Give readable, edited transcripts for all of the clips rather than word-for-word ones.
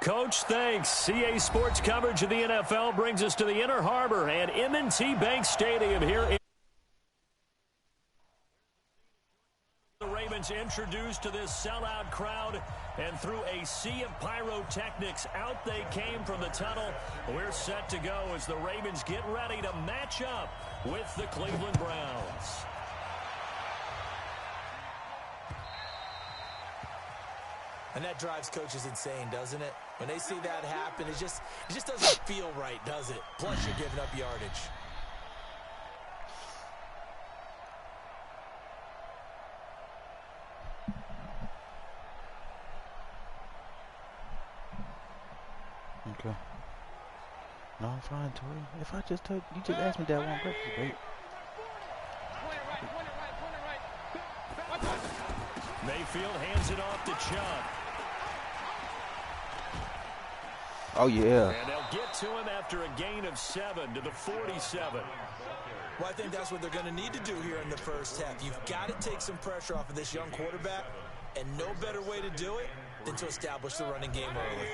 Coach. Thanks. CA Sports coverage of the NFL brings us to the Inner Harbor and M&T Bank Stadium here in the Ravens introduced to this sellout crowd, and through a sea of pyrotechnics, out they came from the tunnel. We're set to go as the Ravens get ready to match up with the Cleveland Browns. And that drives coaches insane, doesn't it? When they see that happen, it just doesn't feel right, does it? Plus, you're giving up yardage. Okay. No, I'm fine, Tori. If I just took, you just asked me that one question, great. Mayfield hands it off to Chubb. Oh, yeah. And they'll get to him after a gain of 7 to the 47. Well, I think that's what they're going to need to do here in the first half. You've got to take some pressure off of this young quarterback, and no better way to do it than to establish the running game early.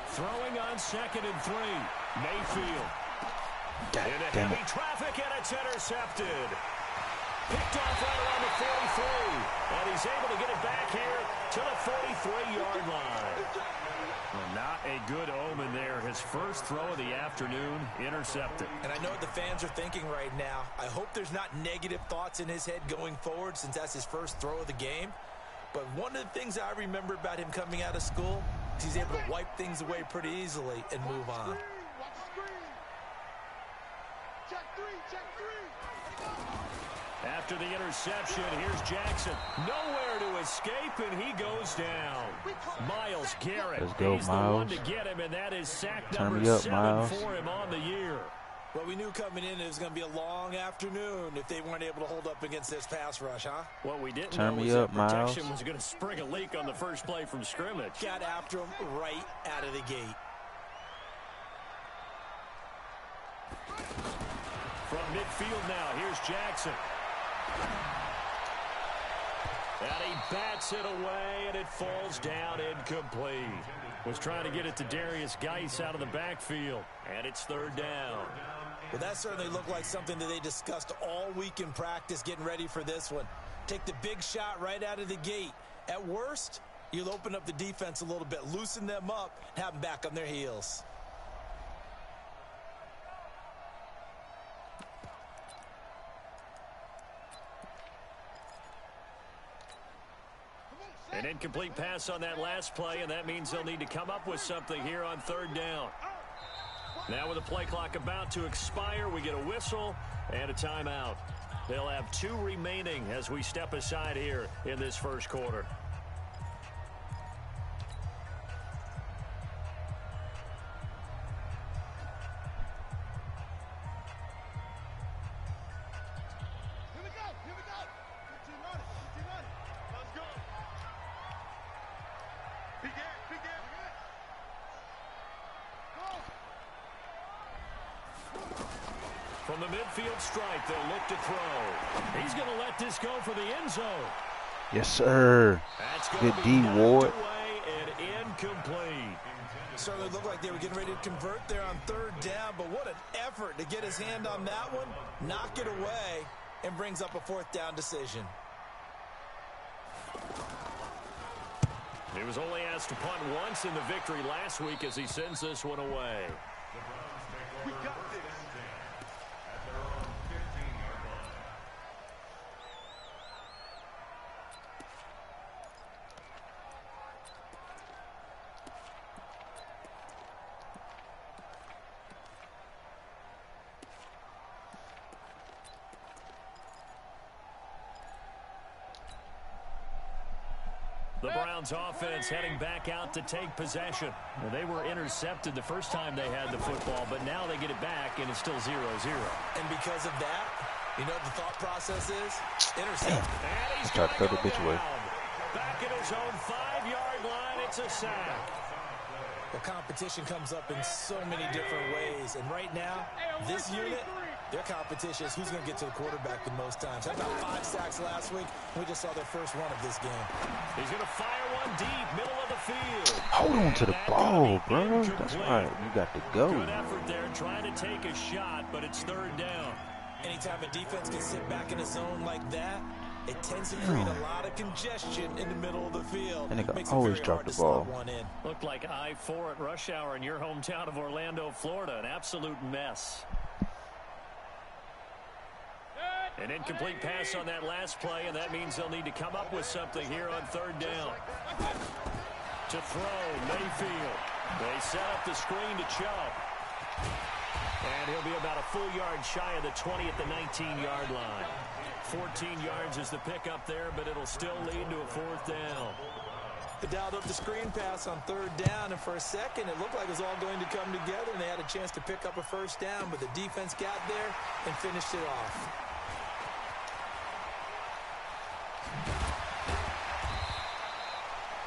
Throwing on 2nd and 3. Mayfield. God into damn heavy it. traffic, and it's intercepted. Picked off right around the 43. And he's able to get it back here to the 43-yard line. Well, not a good omen there. His first throw of the afternoon, intercepted. And I know what the fans are thinking right now. I hope there's not negative thoughts in his head going forward since that's his first throw of the game. But one of the things I remember about him coming out of school is he's able to wipe things away pretty easily and move on. After the interception, here's Jackson. Nowhere to escape, and he goes down. Myles Garrett. Let's go, He's Myles. the one to get him, and that is sack Turn number me up, 7 Myles. for him on the year. Well, we knew coming in it was going to be a long afternoon if they weren't able to hold up against this pass rush, huh? What we didn't Turn know me was up, that protection Myles. was going to spring a leak on the first play from scrimmage. Got after him right out of the gate. From midfield now, here's Jackson. And he bats it away, and it falls down incomplete. Was trying to get it to Darius Geis out of the backfield, and it's 3rd down. Well, that certainly looked like something that they discussed all week in practice getting ready for this one. Take the big shot right out of the gate. At worst, you'll open up the defense a little bit, loosen them up, and have them back on their heels. An incomplete pass on that last play, and that means they'll need to come up with something here on 3rd down. Now with the play clock about to expire, we get a whistle and a timeout. They'll have 2 remaining as we step aside here in this first quarter. From the midfield stripe, they'll look to throw. He's going to let this go for the end zone. Yes, sir. Good D, Ward. And incomplete. Certainly looked like they were getting ready to convert there on 3rd down, but what an effort to get his hand on that one, knock it away, and brings up a 4th down decision. He was only asked to punt once in the victory last week as he sends this one away. We got this. The Browns offense heading back out to take possession. Well, they were intercepted the first time they had the football, but now they get it back, and it's still 0-0. And because of that, you know what the thought process is? Intercept. And he's Try to throw the bitch away. Back at his own 5-yard line, it's a sack. Well, competition comes up in so many different ways, and right now, this unit, Their competition is who's going to get to the quarterback the most times. Had about 5 sacks last week. We just saw their first one of this game. He's going to fire one deep, middle of the field. Hold on to the ball, bro. That's right. You got to go. Good effort there, trying to take a shot, but it's third down. Anytime a defense can sit back in a zone like that, it tends to create a lot of congestion in the middle of the field. And they always drop the ball. Looked like I-4 at rush hour in your hometown of Orlando, Florida. An absolute mess. An incomplete pass on that last play, and that means they'll need to come up with something here on third down. To throw, Mayfield. They set up the screen to Chubb. And he'll be about a full yard shy of the 20 at the 19-yard line. 14 yards is the pickup there, but it'll still lead to a fourth down. They dialed up the screen pass on third down, and for a second it looked like it was all going to come together, and they had a chance to pick up a first down, but the defense got there and finished it off.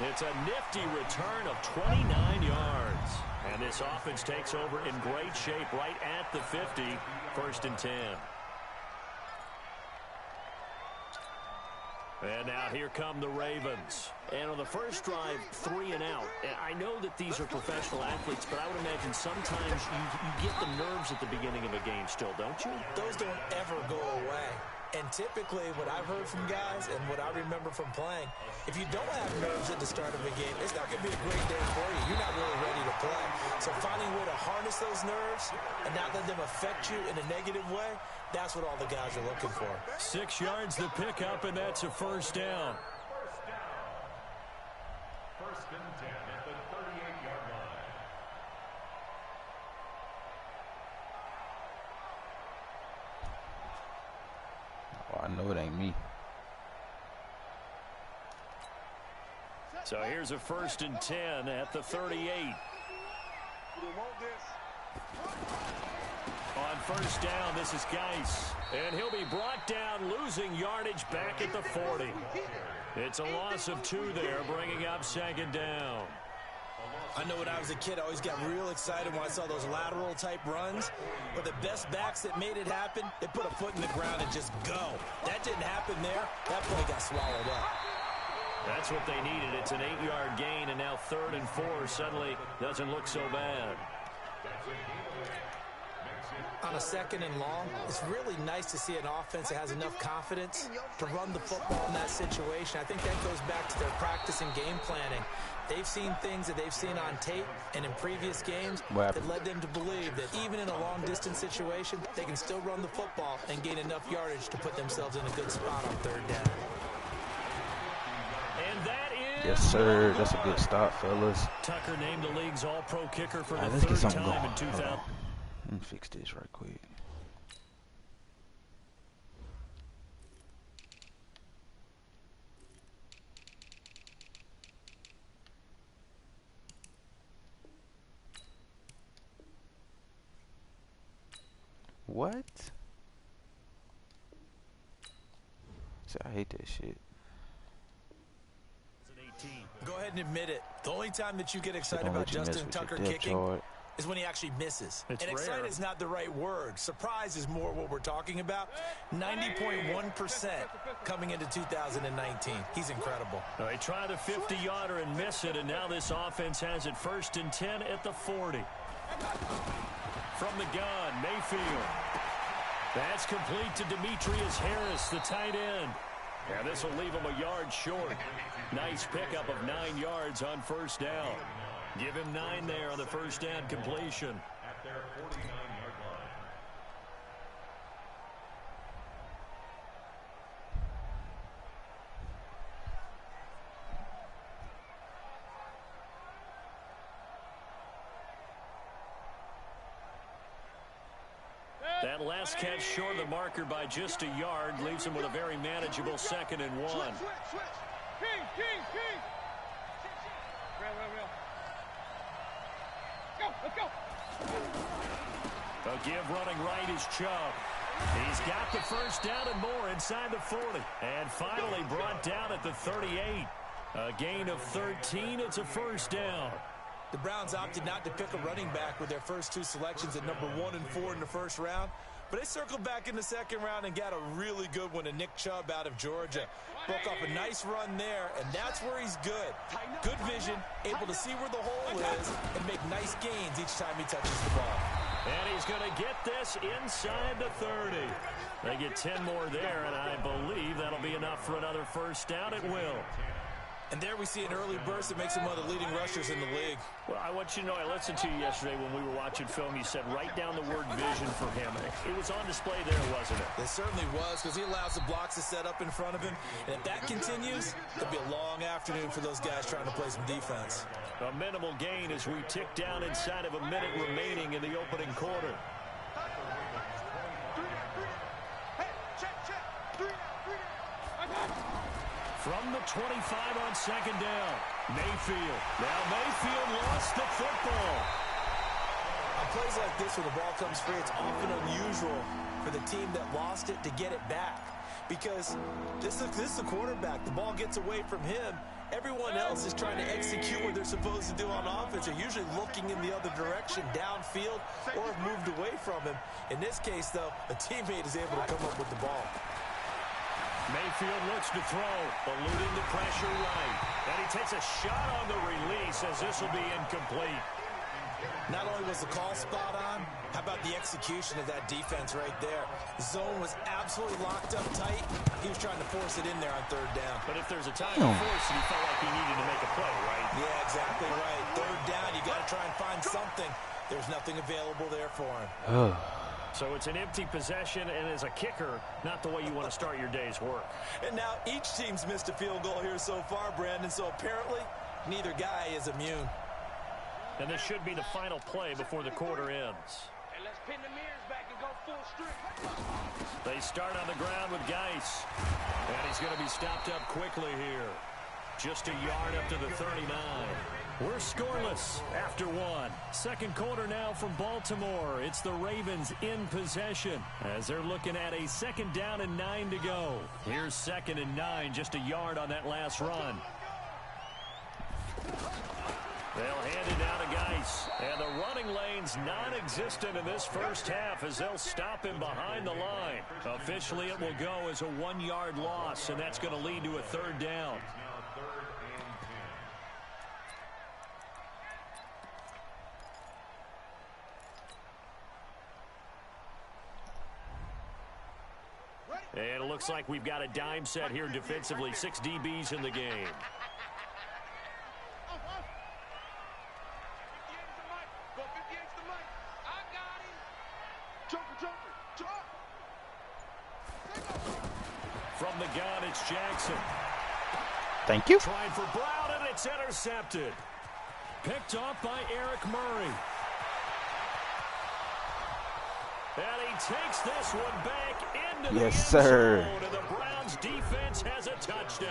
It's a nifty return of 29 yards. And this offense takes over in great shape right at the 50, 1st and 10. And now here come the Ravens. And on the first drive, 3 and out. I know that these are professional athletes, but I would imagine sometimes you get the nerves at the beginning of a game still, don't you? Those don't ever go away. And typically, what I've heard from guys and what I remember from playing, if you don't have nerves at the start of a game, it's not going to be a great day for you. You're not really ready to play. So finding a way to harness those nerves and not let them affect you in a negative way, that's what all the guys are looking for. 6 yards to pick up, and that's a first down. First and 10 at the 38-yard line. Oh, I know it ain't me. So here's a 1st and 10 at the 38. On first down, this is Geis. And he'll be brought down, losing yardage back at the 40. It's a loss of 2 there, bringing up 2nd down. I know when I was a kid, I always got real excited when I saw those lateral-type runs. But the best backs that made it happen, they put a foot in the ground and just go. That didn't happen there. That play got swallowed up. That's what they needed. It's an 8-yard gain, and now 3rd and 4 suddenly doesn't look so bad. On a 2nd and long, it's really nice to see an offense that has enough confidence to run the football in that situation. I think that goes back to their practice and game planning. They've seen things that they've seen on tape and in previous games that led them to believe that even in a long-distance situation, they can still run the football and gain enough yardage to put themselves in a good spot on 3rd down. And that is... Yes, sir. That's a good stop, fellas. Tucker named the league's all-pro kicker for the Let's get 3rd something time going. in 2000. Let me fix this right quick. What? See, I hate that shit. Go ahead and admit it. The only time that you get excited about Justin Tucker kicking is when he actually misses. And excited is not the right word. Surprise is more what we're talking about. 90.1% coming into 2019. He's incredible. He tried a 50-yarder and miss it, and now this offense has it 1st and 10 at the 40. From the gun, Mayfield. That's complete to Demetrius Harris, the tight end. And this will leave him a yard short. Nice pickup of 9 yards on 1st down. Give him 9 there on the 1st down completion. At their 49-yard line. That last catch short of the marker by just a yard leaves him with a very manageable 2nd and 1. King. Let's go. A give running right is Chubb. He's got the 1st down and more inside the 40. And finally brought down at the 38. A gain of 13. It's a 1st down. The Browns opted not to pick a running back with their first 2 selections at number 1 and 4 in the 1st round. But they circled back in the second round and got a really good one to Nick Chubb out of Georgia. Broke off a nice run there, and that's where he's good. Good vision, able to see where the hole is, and make nice gains each time he touches the ball. And he's going to get this inside the 30. They get 10 more there, and I believe that'll be enough for another first down. It will. And there we see an early burst that makes him one of the leading rushers in the league. Well, I want you to know, I listened to you yesterday when we were watching film. You said write down the word vision for him. It was on display there, wasn't it? It certainly was, because he allows the blocks to set up in front of him. And if that continues, it'll be a long afternoon for those guys trying to play some defense. A minimal gain as we tick down inside of a minute remaining in the opening quarter. From the 25 on second down, Mayfield. Now Mayfield lost the football. On plays like this where the ball comes free, it's often unusual for the team that lost it to get it back. Because this is the quarterback. The ball gets away from him. Everyone else is trying to execute what they're supposed to do on offense. They're usually looking in the other direction, downfield, or have moved away from him. In this case, though, a teammate is able to come up with the ball. Mayfield looks to throw, eluding the pressure right. And he takes a shot on the release as this will be incomplete. Not only was the call spot on, how about the execution of that defense right there? The zone was absolutely locked up tight. He was trying to force it in there on third down. But if there's a time to force it, he felt like he needed to make a play, right? Yeah, exactly right. Third down, you got to try and find something. There's nothing available there for him. So it's an empty possession, and as a kicker, not the way you want to start your day's work. And now each team's missed a field goal here so far, Brandon, so apparently neither guy is immune. And this should be the final play before the quarter ends. And let's pin the mirrors back and go full strip. They start on the ground with Geis. And he's going to be stopped up quickly here. Just a yard up to the 39. We're scoreless after one. Second quarter now from Baltimore. It's the Ravens in possession as they're looking at a second down and 9 to go. Here's 2nd and 9, just a yard on that last run. They'll hand it down to Geis. And the running lane's non-existent in this first half as they'll stop him behind the line. Officially, it will go as a 1-yard loss, and that's going to lead to a third down. And it looks like we've got a dime set here defensively. 6 DBs in the game. From the gun, it's Jackson. Thank you. Trying for Brown, and it's intercepted. Picked off by Eric Murray. And he takes this one back into the end zone, and the Browns defense has a touchdown.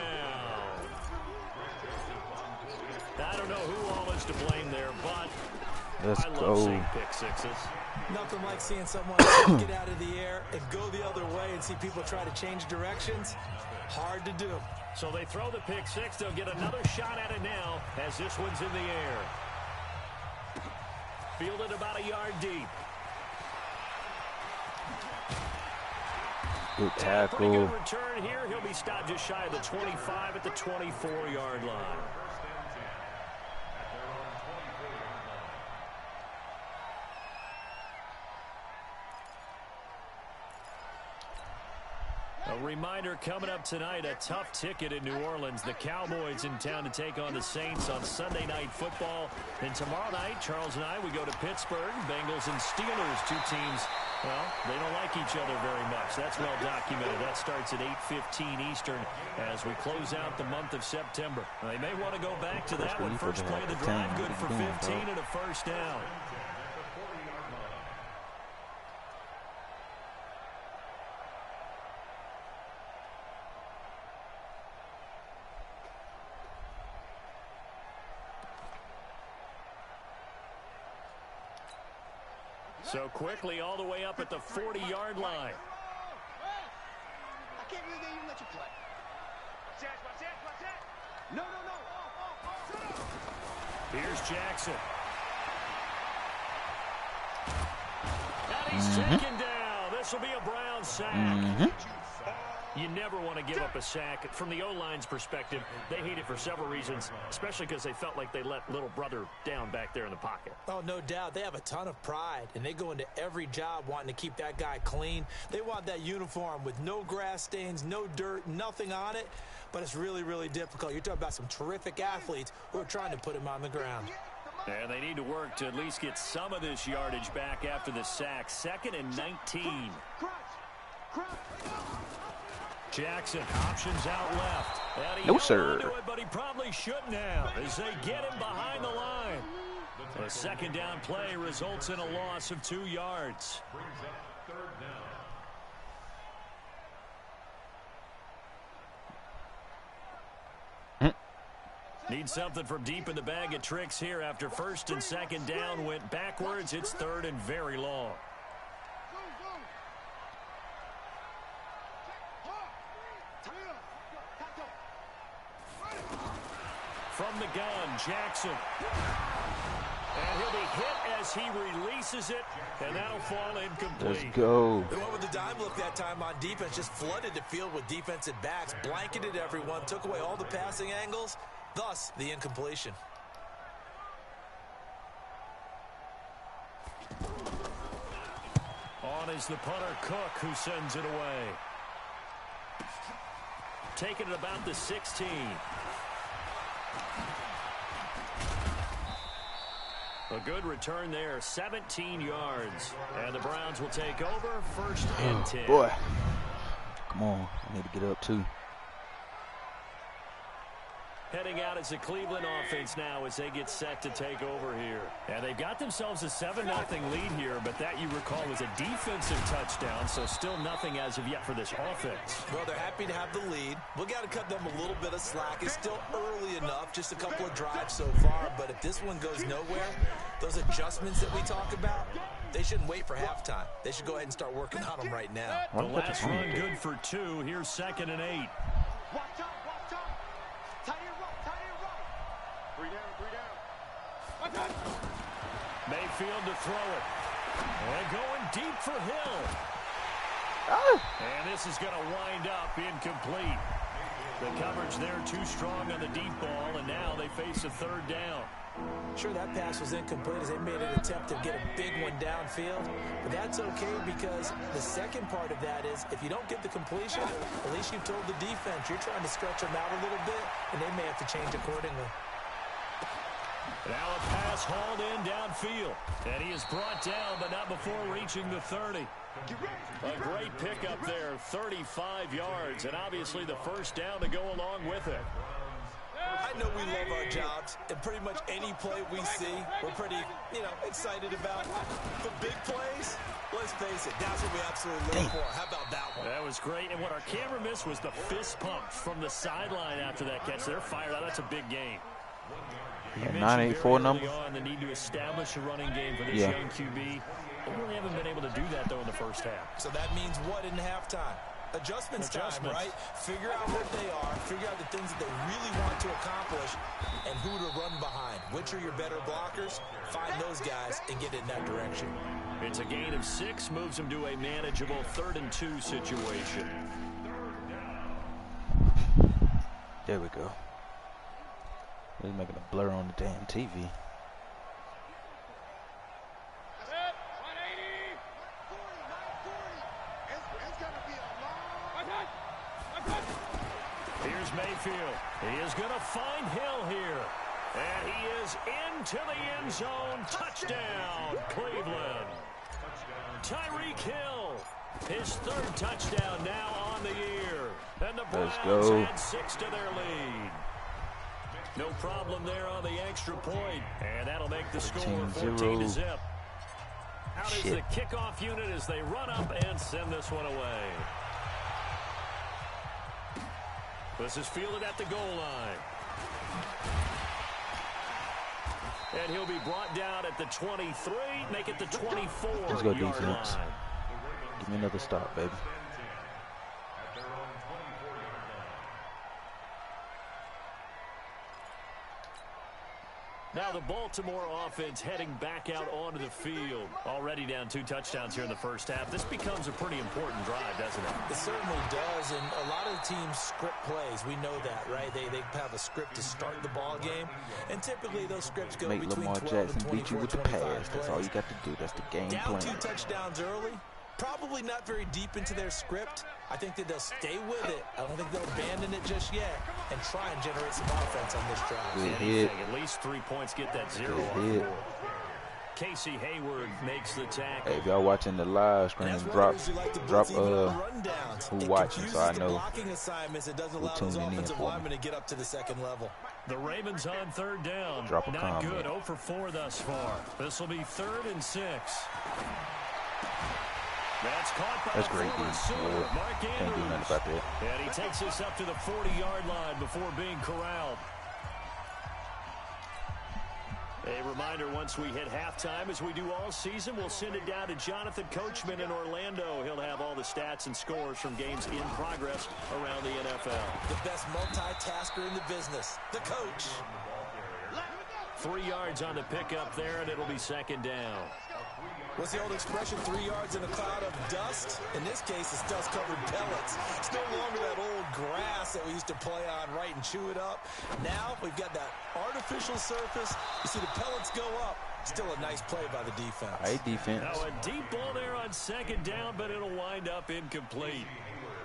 I don't know who all is to blame there, but I love seeing pick sixes. Nothing like seeing someone get out of the air and go the other way and see people try to change directions. Hard to do. So they throw the pick six. They'll get another shot at it now as this one's in the air. Fielded about a yard deep. Good tackle. Pretty good return here. He'll be stopped just shy of the 25 at the 24-yard line. A reminder coming up tonight, a tough ticket in New Orleans. The Cowboys in town to take on the Saints on Sunday Night Football. And tomorrow night, Charles and I, we go to Pittsburgh. Bengals and Steelers, two teams, well, they don't like each other very much. That's well documented. That starts at 8:15 Eastern as we close out the month of September. They may want to go back to that one. First play of the drive, good for 15 and a first down. So quickly all the way up at the 40-yard line. I can't really even let you play. Watch that. No. Here's Jackson. And he's taken down. this will be a Brown sack. You never want to give up a sack. From the O-line's perspective, they hate it for several reasons, especially because they felt like they let little brother down back there in the pocket. Oh, no doubt. They have a ton of pride, and they go into every job wanting to keep that guy clean. They want that uniform with no grass stains, no dirt, nothing on it, but it's really, really difficult. You're talking about some terrific athletes who are trying to put him on the ground. And they need to work to at least get some of this yardage back after the sack. 2nd and 19. Jackson options out left. No, sir. It, but he probably shouldn't have as they get him behind the line. A 2nd down play results in a loss of 2 yards. Brings up 3rd down. Need something from deep in the bag of tricks here after 1st and 2nd down went backwards. It's 3rd and very long. From the gun, Jackson. And he'll be hit as he releases it, and that'll fall incomplete. Let's go. They went with the dime look that time on defense, just flooded the field with defensive backs, blanketed everyone, took away all the passing angles, thus the incompletion. On is the punter, Cook, who sends it away. Taking it about the 16. A good return there, 17 yards. And the Browns will take over, 1st and 10. Boy. Come on. I need to get up, too. Heading out as the Cleveland offense now as they get set to take over here. And they've got themselves a 7-0 lead here, but that, you recall, was a defensive touchdown, so still nothing as of yet for this offense. Well, they're happy to have the lead. We've got to cut them a little bit of slack. It's still early enough, just a couple of drives so far, but if this one goes nowhere, those adjustments that we talk about, they shouldn't wait for halftime. They should go ahead and start working on them right now. The last run good for 2. Here's 2nd and 8. Mayfield to throw it. And going deep for Hill. And this is going to wind up incomplete. The coverage there too strong on the deep ball, and now they face a 3rd down. Sure, that pass was incomplete as they made an attempt to get a big one downfield, but that's okay because the second part of that is if you don't get the completion, at least you've told the defense you're trying to stretch them out a little bit, and they may have to change accordingly. Now a pass hauled in downfield, and he is brought down, but not before reaching the 30. A great pickup there, 35 yards, and obviously the 1st down to go along with it. I know we love our jobs, and pretty much any play we see, we're pretty, excited about. But big plays, let's face it, that's what we absolutely live for. How about that one? That was great, and what our camera missed was the fist pump from the sideline after that catch. They're fired out. That's a big game. You mentioned 984 number. On the need to establish a running game for this young QB. They really haven't been able to do that, though, in the 1st half. So that means what in halftime? Adjustments time, right? Figure out what they are, figure out the things that they really want to accomplish, and who to run behind. Which are your better blockers? Find those guys and get in that direction. It's a gain of 6, moves them to a manageable 3rd and 2 situation. There we go. They're making a blur on the damn TV. Here's Mayfield. He is going to find Hill here. And he is into the end zone. Touchdown, Cleveland. Tyreek Hill. His 3rd touchdown now on the year. And the Browns add 6 to their lead. No problem there on the extra point. And that'll make the score 14-0. Out is the kickoff unit as they run up and send this one away. This is fielded at the goal line. And he'll be brought down at the 23, make it the 24-yard Let's go defense. line. Give me another stop, baby. Now the Baltimore offense heading back out onto the field. Already down 2 touchdowns here in the first half. This becomes a pretty important drive, doesn't it? It certainly does, and a lot of the teams script plays. We know that, right? They have a script to start the ball game, and typically those scripts go Make between Lamar 12 Jackson and beat you 24, with the 25 pass. That's all plays. you got to do. That's the game Down plan. 2 touchdowns early. Probably not very deep into their script. I think that they'll stay with it. I don't think they'll abandon it just yet and try and generate some offense on this drive. Good Anything, hit. at least 3 points, get that 0 Good on hit. 4. Casey Hayward makes the tackle. Hey, if y'all watching the live stream, drop who watching so I know blocking assignments. It doesn't allow those tuning in offensive for me. linemen to get up to the second level. The Ravens on 3rd down. Drop a Not comment. good. 0 for 4 thus far. This will be 3rd and 6. That's caught by That's the great, former dude. Sooner, Mark Can't do Andrews. nothing about that. And he takes us up to the 40-yard line before being corralled. A reminder, once we hit halftime, as we do all season, we'll send it down to Jonathan Coachman in Orlando. He'll have all the stats and scores from games in progress around the NFL. The best multitasker in the business, the coach. 3 yards on the pickup there, and it'll be 2nd down. What's the old expression, 3 yards in a cloud of dust? In this case, it's dust-covered pellets. It's no longer that old grass that we used to play on, right, and chew it up. Now we've got that artificial surface. You see the pellets go up. Still a nice play by the defense. All right, defense. Now a deep ball there on 2nd down, but it'll wind up incomplete.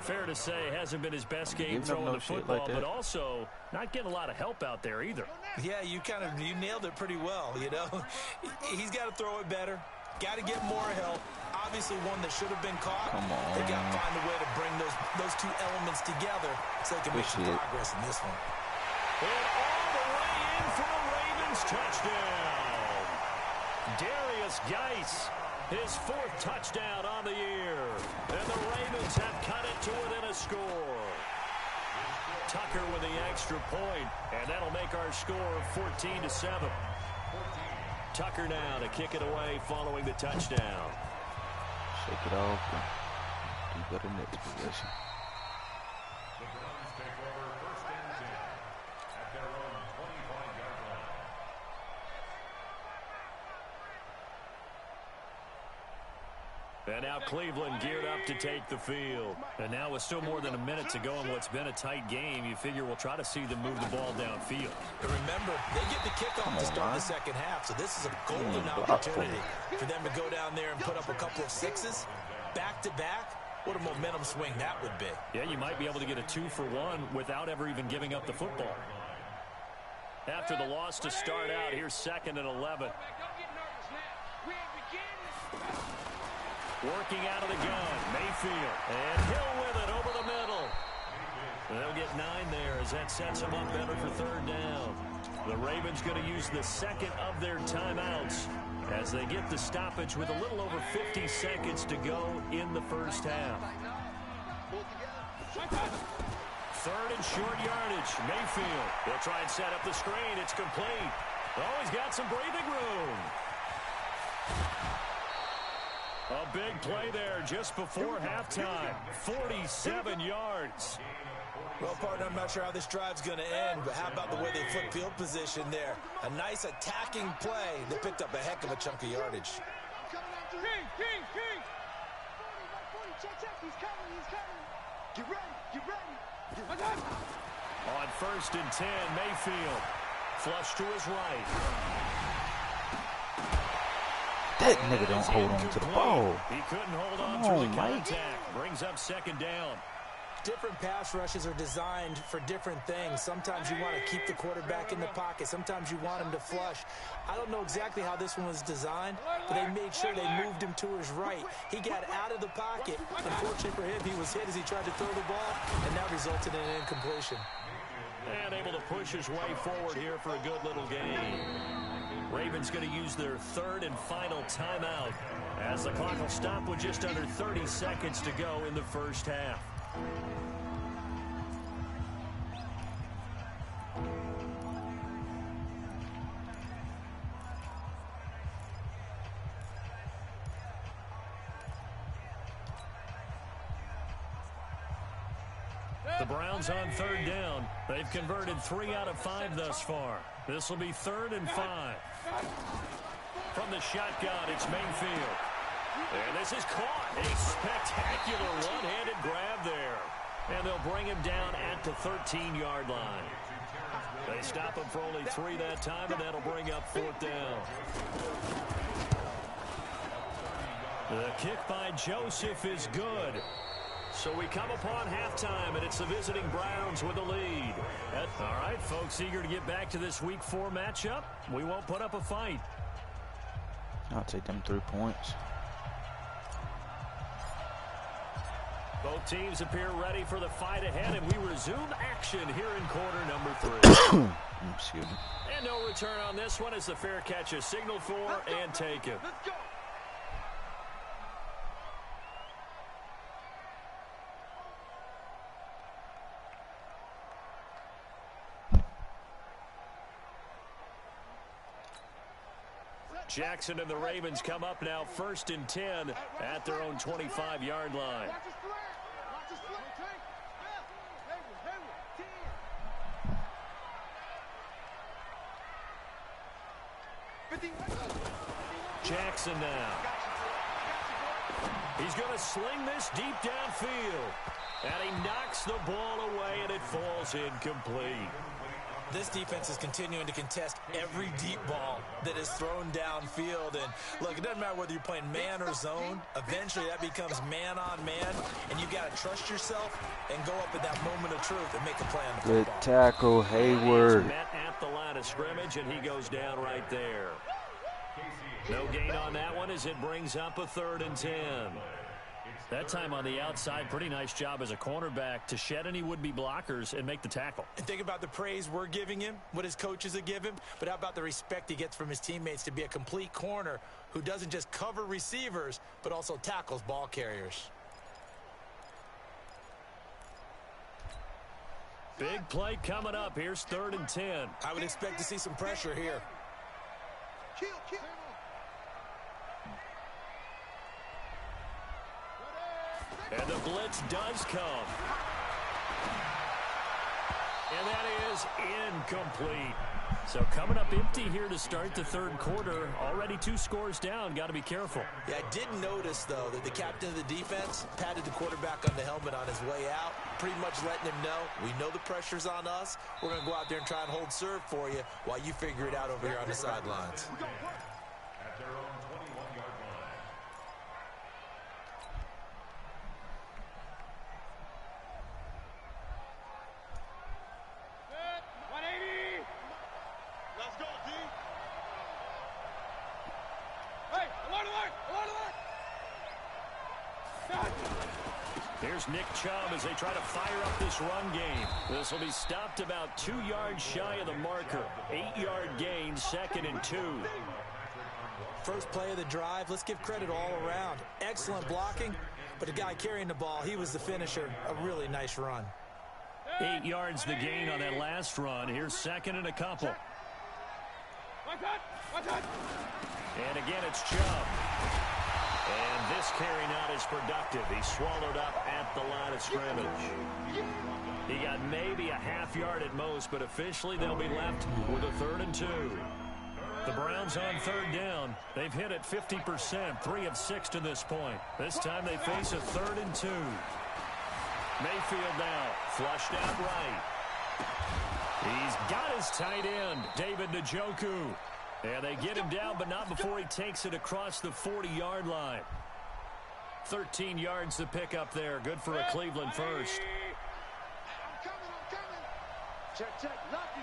Fair to say, hasn't been his best game throwing the football, like but also not getting a lot of help out there either. Yeah, you nailed it pretty well, you know. He's got to throw it better. Got to get more help. Obviously one that should have been caught. Come on. They got to find a way to bring those 2 elements together so they can make some progress in this one. And all the way in for a Ravens touchdown. Darius Geis, his 4th touchdown on the year. And the Ravens have cut it to within a score. Tucker with the extra point, and that'll make our score 14-7. Tucker now to kick it away following the touchdown. Shake it off and do better next possession. The Browns take over 1st and 10 at their own 25-yard line. And now Cleveland geared up to take the field. And now with still more than a minute to go in what's been a tight game, you figure we'll try to see them move the ball downfield. And remember, they get the kickoff to start the second half, so this is a golden opportunity for them to go down there and put up a couple of 6s back-to-back. What a momentum swing that would be. Yeah, you might be able to get a 2-for-1 without ever even giving up the football. After the loss to start out, here's 2nd and 11. Working out of the gun, Mayfield. And Hill with it over the middle. They'll get 9 there as that sets them up better for 3rd down. The Ravens going to use the 2nd of their timeouts as they get the stoppage with a little over 50 seconds to go in the first half. 3rd and short yardage. Mayfield. They'll try and set up the screen. It's complete. Oh, he's got some breathing room. A big play there just before halftime. 47 yards. Well, partner, I'm not sure how this drive's going to end, but how about the way they flip field position there? A nice attacking play that picked up a heck of a chunk of yardage. Get ready. On 1st and 10, Mayfield. Flush to his right. That nigga don't hold on to the ball. He couldn't hold on Come to on, the Mike. contact. Brings up 2nd down. Different pass rushes are designed for different things. Sometimes you want to keep the quarterback in the pocket. Sometimes you want him to flush. I don't know exactly how this one was designed, but they made sure they moved him to his right. He got out of the pocket. Unfortunately for him, he was hit as he tried to throw the ball, and that resulted in an incompletion. And able to push his way forward here for a good little game. Ravens going to use their 3rd and final timeout as the clock will stop with just under 30 seconds to go in the first half. The Browns on third down. They've converted 3 out of 5 thus far. This will be 3rd and 5. From the shotgun, it's Mayfield. And this is caught. A spectacular one-handed grab there. And they'll bring him down at the 13-yard line. They stop him for only 3 that time, and that'll bring up 4th down. The kick by Joseph is good. So we come upon halftime, and it's the visiting Browns with the lead. All right, folks, eager to get back to this Week 4 matchup. We won't put up a fight. I'll take them 3 points. Both teams appear ready for the fight ahead, and we resume action here in quarter number 3. Excuse me. And no return on this one as the fair catch is signaled for and taken. Let's go. Jackson and the Ravens come up now 1st and 10 at their own 25-yard line. Watch his flat. Watch his flat. Jackson now. He's going to sling this deep downfield. And he knocks the ball away, and it falls incomplete. This defense is continuing to contest every deep ball that is thrown downfield. And, look, it doesn't matter whether you're playing man or zone. Eventually, that becomes man-on-man, and you've got to trust yourself and go up at that moment of truth and make a play on the Good football. tackle, Hayward. He's met at the line of scrimmage, and he goes down right there. No gain on that one as it brings up a 3rd and 10. That time on the outside, pretty nice job as a cornerback to shed any would-be blockers and make the tackle. And think about the praise we're giving him, what his coaches have given him, but how about the respect he gets from his teammates to be a complete corner who doesn't just cover receivers, but also tackles ball carriers. Big play coming up. Here's 3rd and 10. I would expect to see some pressure here. Kill. And the blitz does come. And that is incomplete. So coming up empty here to start the 3rd quarter. Already 2 scores down. Got to be careful. Yeah, I did notice, though, that the captain of the defense patted the quarterback on the helmet on his way out, pretty much letting him know, we know the pressure's on us. We're going to go out there and try and hold serve for you while you figure it out over here on the sidelines. At their own 21-yard line. Let's go, D. Hey, alert. Here's Nick Chubb as they try to fire up this run game. This will be stopped about 2 yards shy of the marker. 8-yard gain, 2nd and 2. First play of the drive, let's give credit all around. Excellent blocking, but the guy carrying the ball, he was the finisher. A really nice run. 8 yards the gain on that last run. Here's 2nd and a couple. And again, it's Chubb. And this carry not as productive. He swallowed up at the line of scrimmage. He got maybe a half yard at most, but officially they'll be left with a 3rd and 2. The Browns on 3rd down. They've hit it 50%, 3 of 6 to this point. This time they face a 3rd and 2. Mayfield now, flushed out right. He's got his tight end, David Njoku. And they get him down, but not before he takes it across the 40-yard line. 13 yards to pick up there. Good for a Cleveland first. I'm coming. Check. Lucky.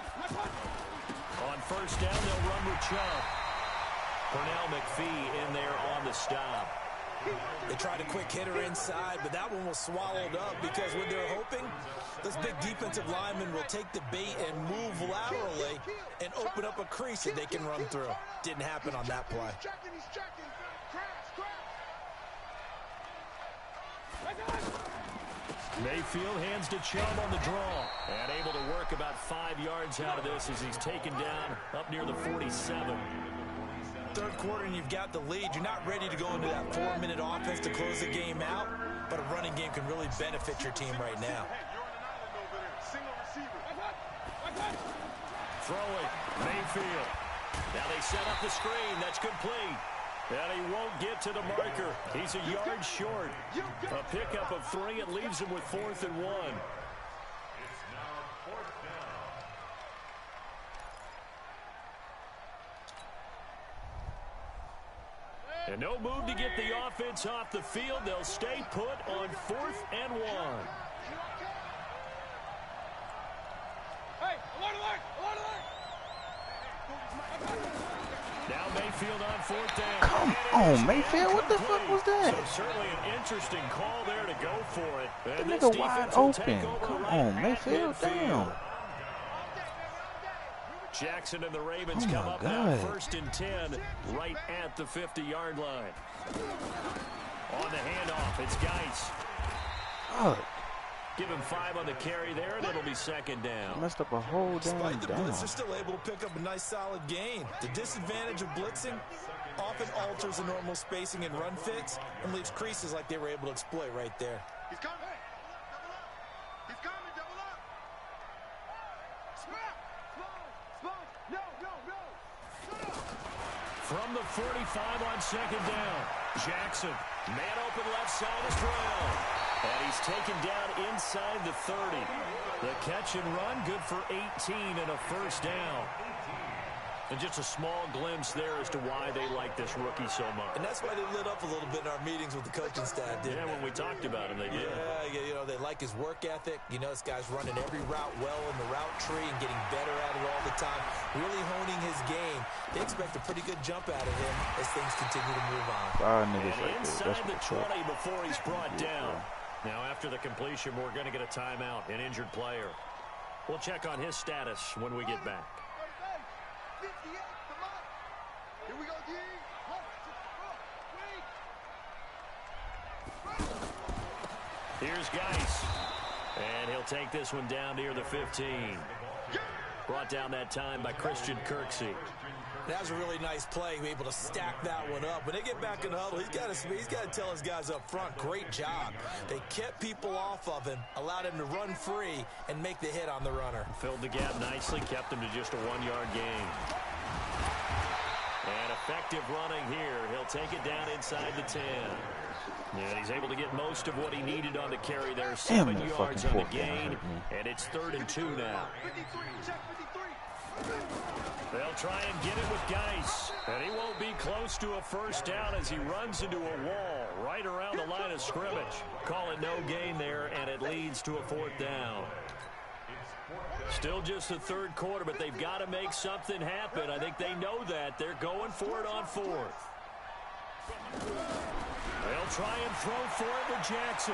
On 1st down, they'll run with Chubb. Pernell McPhee in there on the stop. They tried a quick hitter inside, but that one was swallowed up because what they're hoping, those big defensive linemen will take the bait and move laterally and open up a crease that they can run through. Didn't happen on that play. He's checking. Crash. Mayfield hands to Chubb on the draw. And able to work about 5 yards out of this as he's taken down up near the 47. 3rd quarter and you've got the lead. You're not ready to go into that 4-minute offense to close the game out, but a running game can really benefit your team right now. Throwing, Mayfield. Now they set up the screen. That's complete. And he won't get to the marker. He's a yard short. A pickup of 3. It leaves him with 4th and 1. It's now 4th down. And no move to get the offense off the field. They'll stay put on 4th and 1. Now Mayfield on 4th down. Come on, Mayfield. What the fuck was that? So certainly an interesting call there to go for it. And The this nigga wide defense will open. take over Come right on, at Mayfield. midfield. Damn. Jackson and the Ravens Oh come my up now God. 1st and 10 right at the 50-yard line. On the handoff, it's Geis. Fuck. Give him 5 on the carry there, and it'll be 2nd down. Messed up a whole damn Despite the down. blitz, they're still able to pick up a nice solid gain. The disadvantage of blitzing often alters the normal spacing and run fits and leaves creases like they were able to exploit right there. He's coming. He's coming. Double up. Spot. Slow. No. From the 45 on 2nd down. Jackson, man open left side as well. And he's taken down inside the 30. The catch and run, good for 18 and a 1st down. And just a small glimpse there as to why they like this rookie so much. And that's why they lit up a little bit in our meetings with the coaching staff, didn't Yeah, they? when we talked about him, they did. Yeah, you know, they like his work ethic. You know, this guy's running every route well in the route tree and getting better at it all the time, really honing his game. They expect a pretty good jump out of him as things continue to move on. Five niggas And right there. inside That's the what's up. 20 before he's brought Yeah, down. bro. Now, after the completion, we're going to get a timeout, an injured player. We'll check on his status when we get back. 58. Come on. Here we go, D. Here's Geis. And he'll take this one down near the 15. Brought down that time by Christian Kirksey. That was a really nice play, able to stack that one up. When they get back in the huddle, he's got to tell his guys up front, great job. They kept people off of him, allowed him to run free, and make the hit on the runner. Filled the gap nicely, kept him to just a 1-yard gain. And effective running here. He'll take it down inside the 10. And he's able to get most of what he needed on the carry there. 7 that yards fucking on the fourth down gain. hurt me. And it's 3rd and 2 now. 53. Check 53. They'll try and get it with Geis. And he won't be close to a 1st down as he runs into a wall right around the line of scrimmage. Call it no gain there, and it leads to a 4th down. Still just the 3rd quarter, but they've got to make something happen. I think they know that. They're going for it on 4th. They'll try and throw for it with Jackson.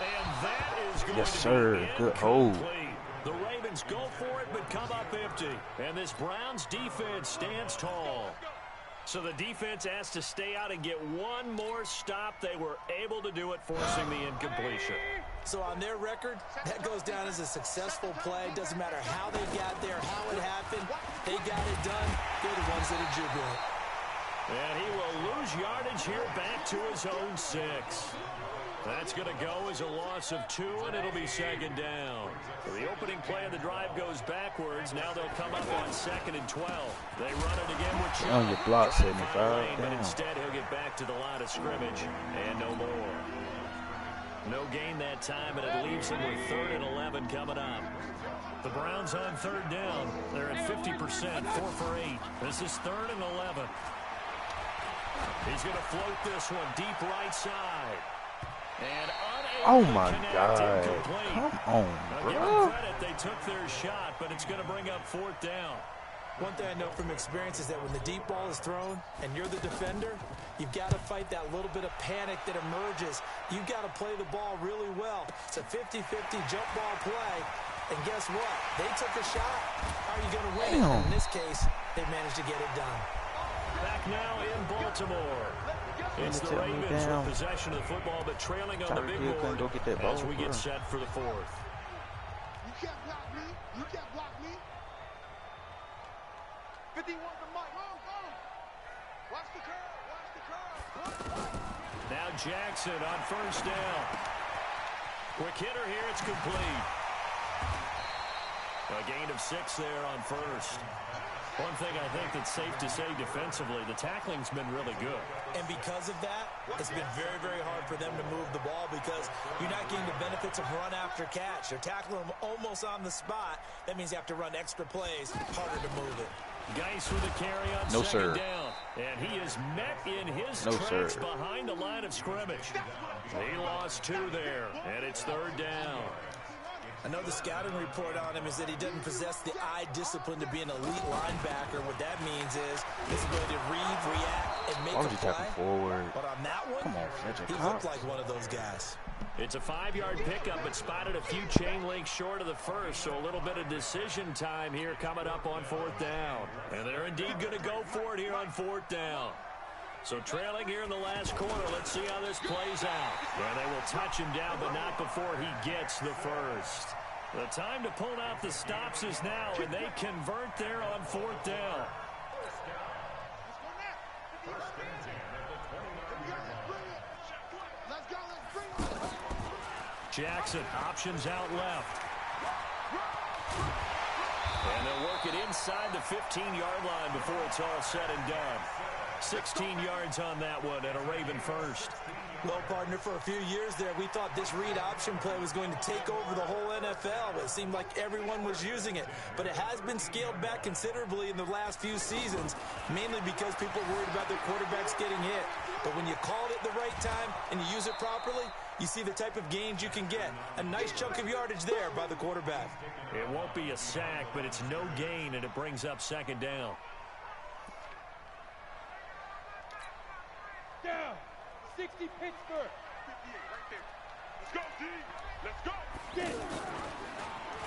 And that is going Yes, to sir. be Good hold. incomplete. The Ravens go for it, but come up empty. And this Browns defense stands tall. So the defense has to stay out and get one more stop. They were able to do it, forcing the incompletion. So on their record, that goes down as a successful play. Doesn't matter how they got there, how it happened. They got it done. They're the ones that are jubilant. And he will lose yardage here back to his own 6. That's going to go as a loss of 2, and it'll be 2nd down. So the opening play of the drive goes backwards. Now they'll come up on 2nd and 12. They run it again with Chubb. On your block, Trying to 75 find a lane, but down. instead he'll get back to the line of scrimmage and no more. No gain that time, and it leaves him with 3rd and 11 coming up. The Browns on 3rd down. They're at 50%, 4 for 8. This is 3rd and 11. He's going to float this one deep right side. And Oh unable to my connect, God. incomplete. Come on, Now, give them bro. credit, they took their shot, but it's going to bring up 4th down. One thing I know from experience is that when the deep ball is thrown and you're the defender, you've got to fight that little bit of panic that emerges. You've got to play the ball really well. It's a 50-50 jump ball play. And guess what? They took a shot. How are you going to win it? Damn. And in this case, they managed to get it done. Back now in Baltimore. It's the Let me Ravens tell you with possession of the football, but trailing on the Tyreek big Hill couldn't board go get that as ball, we bro. get set for the 4th. You can't block me. You can't block me. 51 to Mike. Go. Watch the curve. Now Jackson on 1st down. Quick hitter here. It's complete. A gain of 6 there on first. One thing I think that's safe to say defensively, the tackling's been really good. And because of that, it's been very, very hard for them to move the ball because you're not getting the benefits of run after catch. You're tackling them almost on the spot. That means you have to run extra plays, harder to move it. Geis with a carry on second down. And he is met in his tracks behind the line of scrimmage. He lost 2 there, and it's third down. I know the scouting report on him is that he doesn't possess the eye discipline to be an elite linebacker. What that means is his ability to read, react, and make a play. Forward? But on that one, he looked like one of those guys. It's a 5-yard pickup, but spotted a few chain links short of the first, so a little bit of decision time here coming up on fourth down. And they're indeed going to go for it here on fourth down. So trailing here in the last quarter, let's see how this plays out. Where they will touch him down, but not before he gets the first. The time to pull out the stops is now, and they convert there on fourth down. Jackson, options out left. And they'll work it inside the 15-yard line before it's all said and done. 16 yards on that one and a Raven first. Well, partner, for a few years there, we thought this read option play was going to take over the whole NFL. It seemed like everyone was using it. But it has been scaled back considerably in the last few seasons, mainly because people are worried about their quarterbacks getting hit. But when you call it the right time and you use it properly, you see the type of gains you can get. A nice chunk of yardage there by the quarterback. It won't be a sack, but it's no gain, and it brings up second down. Down. 60 Pittsburgh. 58 right there. Let's go, D. Let's go.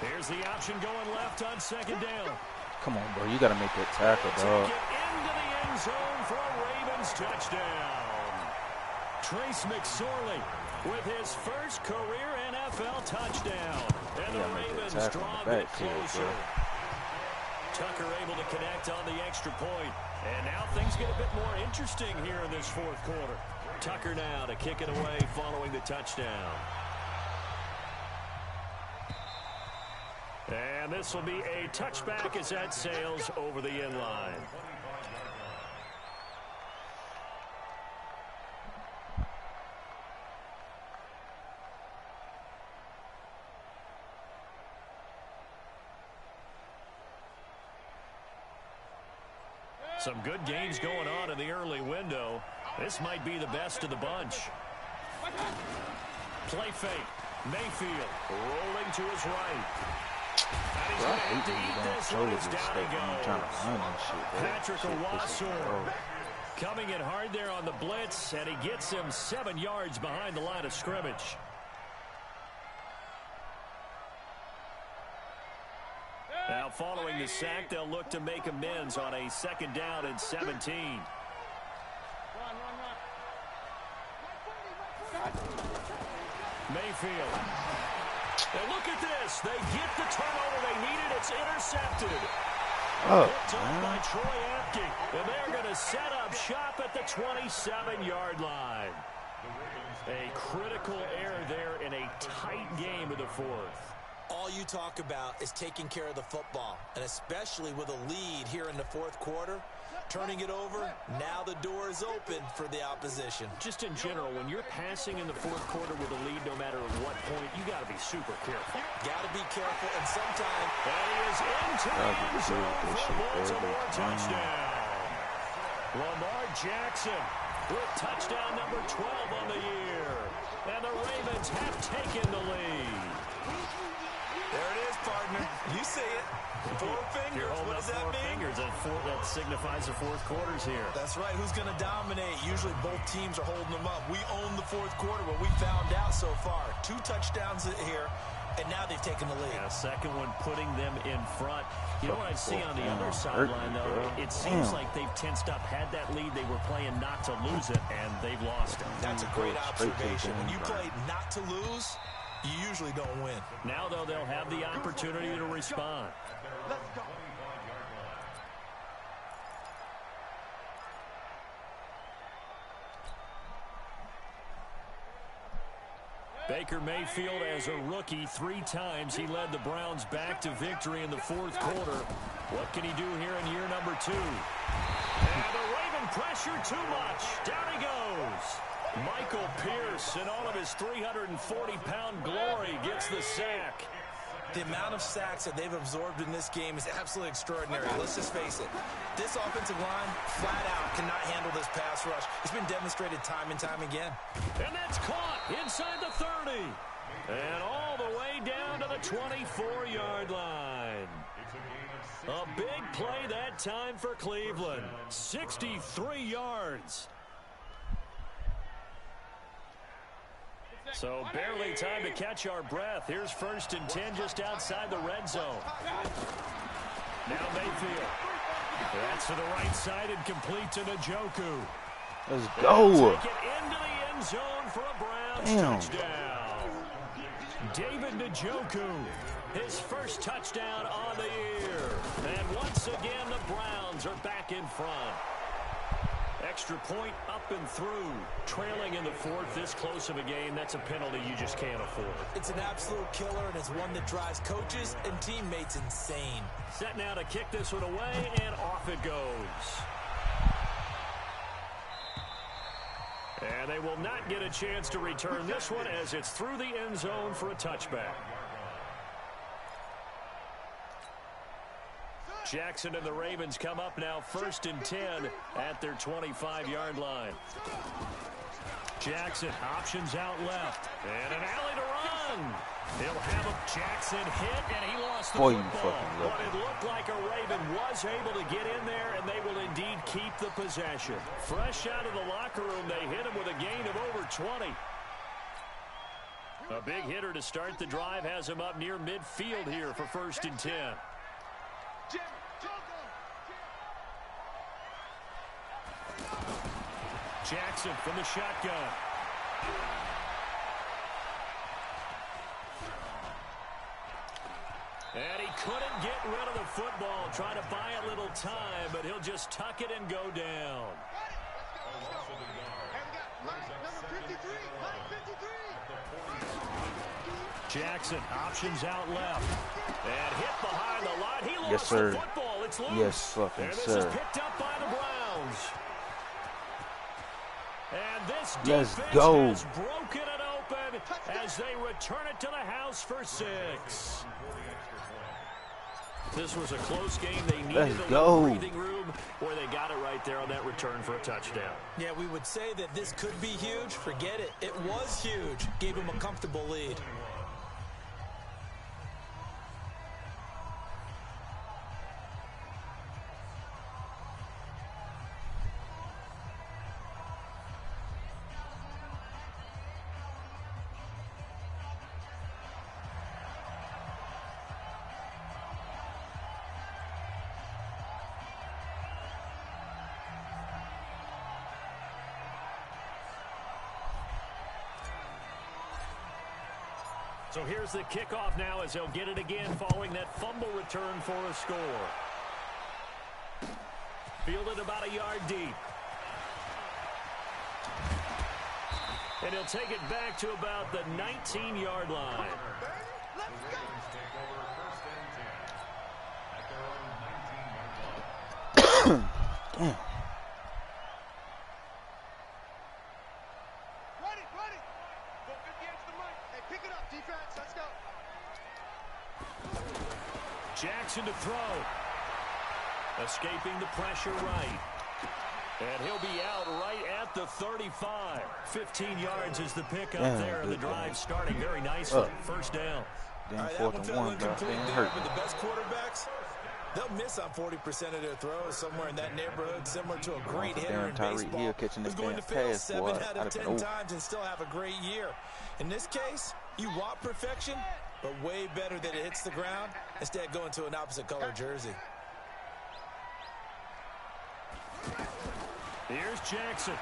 Here's the option going left on second down. Come on, bro. You got to make that tackle, dog. Take it into the end zone for a Ravens touchdown. Trace McSorley with his first career NFL touchdown. And the Ravens draw a bit closer. Tucker able to connect on the extra point. And now things get a bit more interesting here in this fourth quarter. Tucker now to kick it away following the touchdown. And this will be a touchback as that sails over the end line. Some good games going on in the early window. This might be the best of the bunch. Play fake. Mayfield rolling to his right. And he's going to eat this one as down he goes. Patrick Owasor coming in hard there on the blitz, and he gets him 7 yards behind the line of scrimmage. Now, following the sack, they'll look to make amends on a second down and 17. Mayfield. And look at this. They get the turnover they needed. It's intercepted. Picked up by Troy Apke. And they're going to set up shop at the 27-yard line. A critical error there in a tight game of the fourth. All you talk about is taking care of the football, and especially with a lead here in the fourth quarter, turning it over, now the door is open for the opposition. Just in general, when you're passing in the fourth quarter with a lead, no matter what point, you got to be super careful. Got to be careful, and sometimes... And he is into the end zone for a Baltimore touchdown. Lamar Jackson with touchdown number 12 on the year. And the Ravens have taken the lead. There it is, partner. You see it. 4 fingers. What does that mean? Fingers. That signifies the fourth quarter's here. That's right. Who's going to dominate? Usually both teams are holding them up. We own the fourth quarter. What we found out so far. 2 touchdowns here, and now they've taken the lead. Yeah, second one putting them in front. You know what I see on the other sideline, though? It seems like they've tensed up, had that lead. They were playing not to lose it, and they've lost it. That's a great observation. When you play not to lose, you usually don't win. Now, though, they'll have the opportunity to respond. Let's go. Baker Mayfield, as a rookie, 3 times he led the Browns back to victory in the 4th quarter. What can he do here in year number 2? And the Raven pressure too much. Down he goes. Michael Pierce, in all of his 340-pound glory, gets the sack. The amount of sacks that they've absorbed in this game is absolutely extraordinary. Let's just face it. This offensive line, flat out, cannot handle this pass rush. It's been demonstrated time and time again. And that's caught inside the 30. And all the way down to the 24-yard line. A big play that time for Cleveland. 63 yards. So barely time to catch our breath. Here's 1st and 10 just outside the red zone. Now Mayfield. That's to the right side and complete to Njoku. Let's go. Take it into the end zone for a Browns touchdown. David Njoku, his first touchdown on the year. And once again, the Browns are back in front. Extra point up and through. Trailing in the 4th, this close of a game, that's a penalty you just can't afford. It's an absolute killer, and it's one that drives coaches and teammates insane. Set now to kick this one away, and off it goes. And they will not get a chance to return this one as it's through the end zone for a touchback. Jackson and the Ravens come up now 1st and 10 at their 25-yard line. Jackson options out left. And an alley to run. He'll have a Jackson hit, and he lost the football. But it looked like a Raven was able to get in there, and they will indeed keep the possession. Fresh out of the locker room, they hit him with a gain of over 20. A big hitter to start the drive has him up near midfield here for 1st and 10. Jackson from the shotgun. And he couldn't get rid of the football, trying to buy a little time, but he'll just tuck it and go down. Jackson options out left. And hit behind the line. He lost the football. It's loose. Yes, fucking and this sir. is picked up by the Browns. And this Let's defense go. has broken it open as they return it to the house for 6. This was a close game. They needed a little breathing room, where they got it right there on that return for a touchdown. Yeah, we would say that this could be huge. Forget it. It was huge. Gave him a comfortable lead. So here's the kickoff now as they'll get it again following that fumble return for a score. Fielded about a yard deep. And he'll take it back to about the 19-yard line. Damn. Jackson to throw. Escaping the pressure right. And he'll be out right at the 35. 15 yards is the pickup there, and the drive starting very nicely. First down. Damn, 4th and 1, bro. They ain't hurt. But the best quarterbacks, they'll miss on 40% of their throws somewhere in that neighborhood, similar to a great hitter in baseball. Hill catching this who's going damn to fail pass, 7 boy. out of 10 times and still have a great year. In this case, you want perfection, but way better that it hits the ground instead of going to an opposite color jersey. Here's Jackson.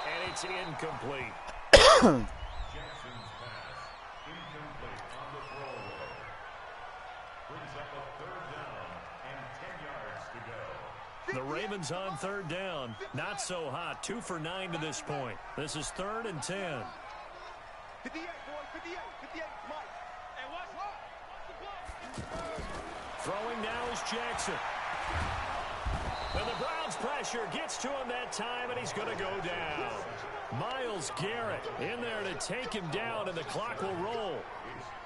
And it's incomplete. Jackson's pass, incomplete on the throwaway. Brings up a 3rd down and 10 yards to go. The Ravens on third down. Not so hot. 2 for 9 to this point. This is 3rd and 10. 58, boy, 58, 58, Mike. And watch the block. Throwing now is Jackson. And the Browns pressure gets to him that time, and he's going to go down. Myles Garrett in there to take him down, and the clock will roll.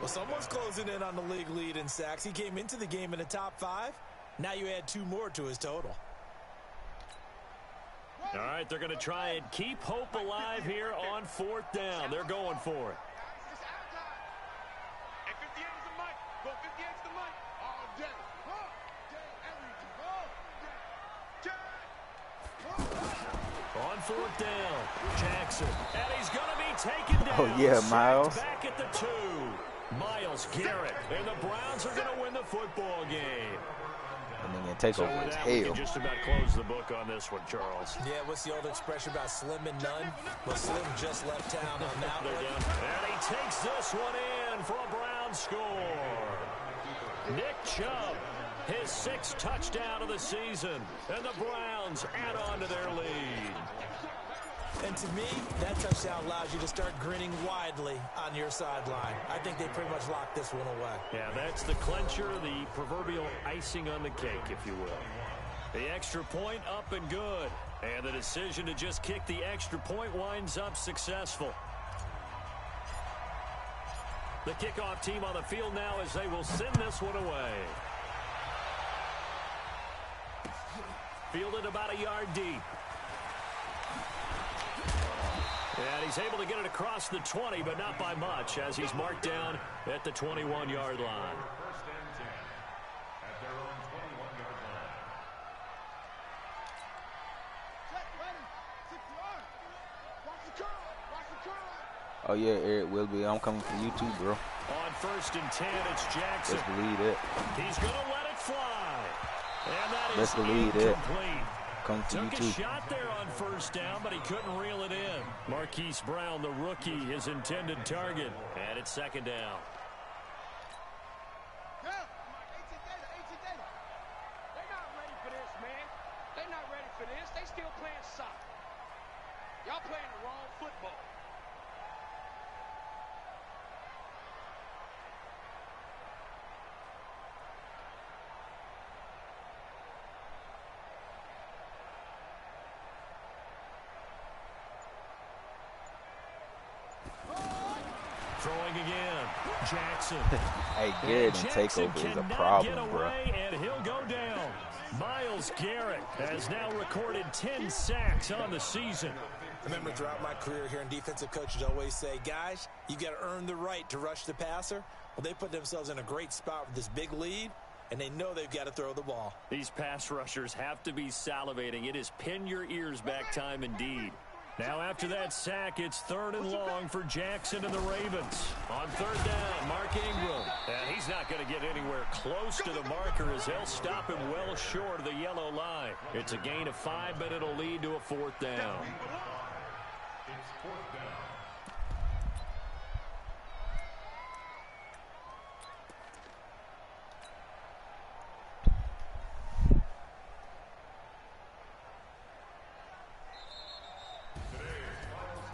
Well, someone's closing in on the league lead in sacks. He came into the game in the top 5. Now you add 2 more to his total. All right, they're going to try and keep hope alive here on 4th down. They're going for it. And 58 is the mic. Go 58 is the mic. All day. All day, every day. On 4th down, Jackson. And he's going to be taken down. Oh, yeah, Myles. Back at the 2. Myles Garrett. And the Browns are going to win the football game. And then they take over his We tail. can just about close the book on this one, Charles. Yeah, what's the old expression about slim and none? Well, Slim just left town on that They're one. down. And he takes this one in for a Browns score. Nick Chubb, his 6th touchdown of the season. And the Browns add on to their lead. And to me, that touchdown allows you to start grinning widely on your sideline. I think they pretty much locked this one away. Yeah, that's the clincher, the proverbial icing on the cake, if you will. The extra point up and good. And the decision to just kick the extra point winds up successful. The kickoff team on the field now as they will send this one away. Fielded about a yard deep. And he's able to get it across the 20, but not by much, as he's marked down at the 21-yard line. First and 10 at their own 21-yard line. Check, ready. 6 yard. Watch the curl. Watch the curl. Oh, yeah, Eric Wilby, I'm coming for you too, bro. On 1st and 10, it's Jackson. Let's believe it. He's going to let it fly. And that is Let's believe it. incomplete. Come to you Took too. a shot there on 1st down, but he couldn't reel it in. Marquise Brown, the rookie, his intended target. And it's 2nd down. Yeah. They're not ready for this, man. They're not ready for this. They still playing soccer. Y'all playing the wrong football. Throwing again. Jackson. Hey, Garrett and Jackson takeover is a cannot problem, get bro. away, and he'll go down. Myles Garrett has now recorded 10 sacks on the season. I remember throughout my career hearing defensive coaches always say, guys, you got to earn the right to rush the passer. Well, they put themselves in a great spot with this big lead, and they know they've got to throw the ball. These pass rushers have to be salivating. It is pin your ears back time indeed. Now after that sack, it's 3rd and long for Jackson and the Ravens. On 3rd down, Mark Ingram. And he's not going to get anywhere close to the marker as they'll stop him well short of the yellow line. It's a gain of 5, but it'll lead to a 4th down. It's 4th down.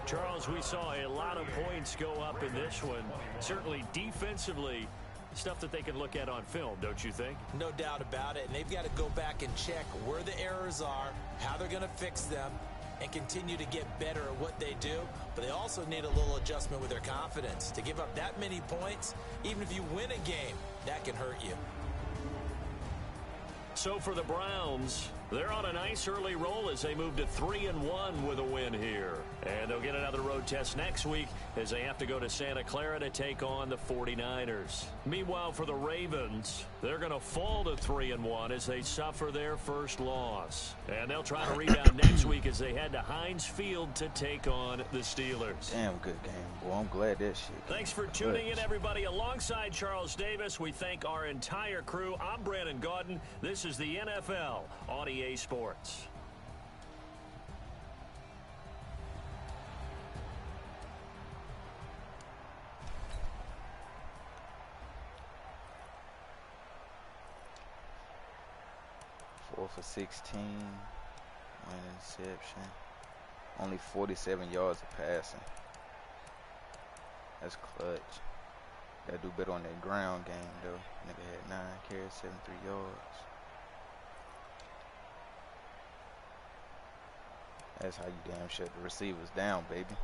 Charles, we saw a lot of points go up in this one. Certainly defensively, stuff that they can look at on film, don't you think? No doubt about it, and they've got to go back and check where the errors are, how they're going to fix them, and continue to get better at what they do. But they also need a little adjustment with their confidence. To give up that many points, even if you win a game, that can hurt you. So for the Browns, they're on a nice early roll as they move to 3-1 with a win here. And they'll get another road test next week as they have to go to Santa Clara to take on the 49ers. Meanwhile, for the Ravens, they're going to fall to 3-1 as they suffer their first loss. And they'll try to rebound next week as they head to Heinz Field to take on the Steelers. Damn good game, boy. I'm glad that shit. Thanks for tuning in, everybody. Alongside Charles Davis, we thank our entire crew. I'm Brandon Gaudin. This is the NFL on EA Sports. 4 for 16. One interception. Only 47 yards of passing. That's clutch. Gotta do better on that ground game though. Nigga had 9 carries, 73 yards. That's how you damn shut the receivers down, baby.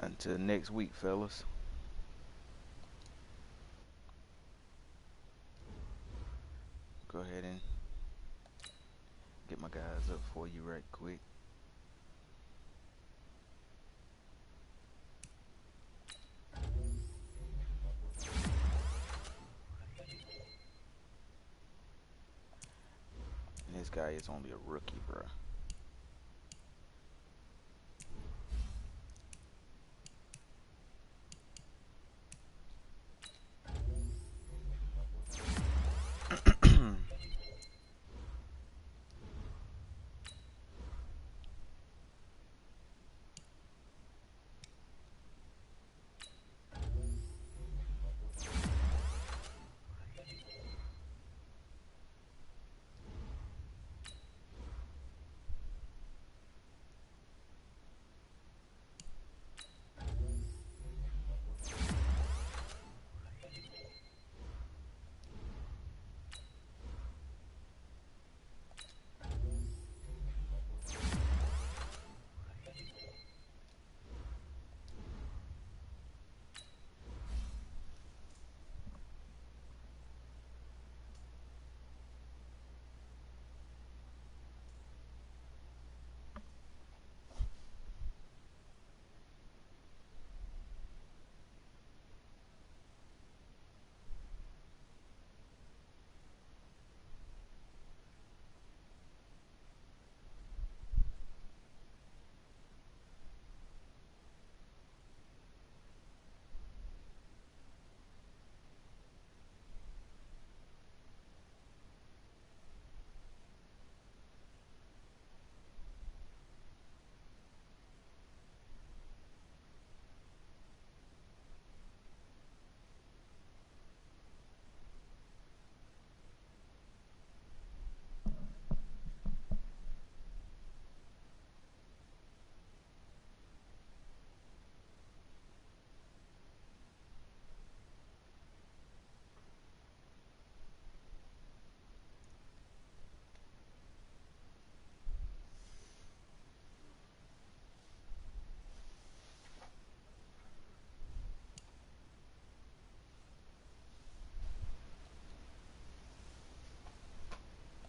Until next week, fellas. Go ahead and get my guys up for you right quick. And this guy is only a rookie, bro.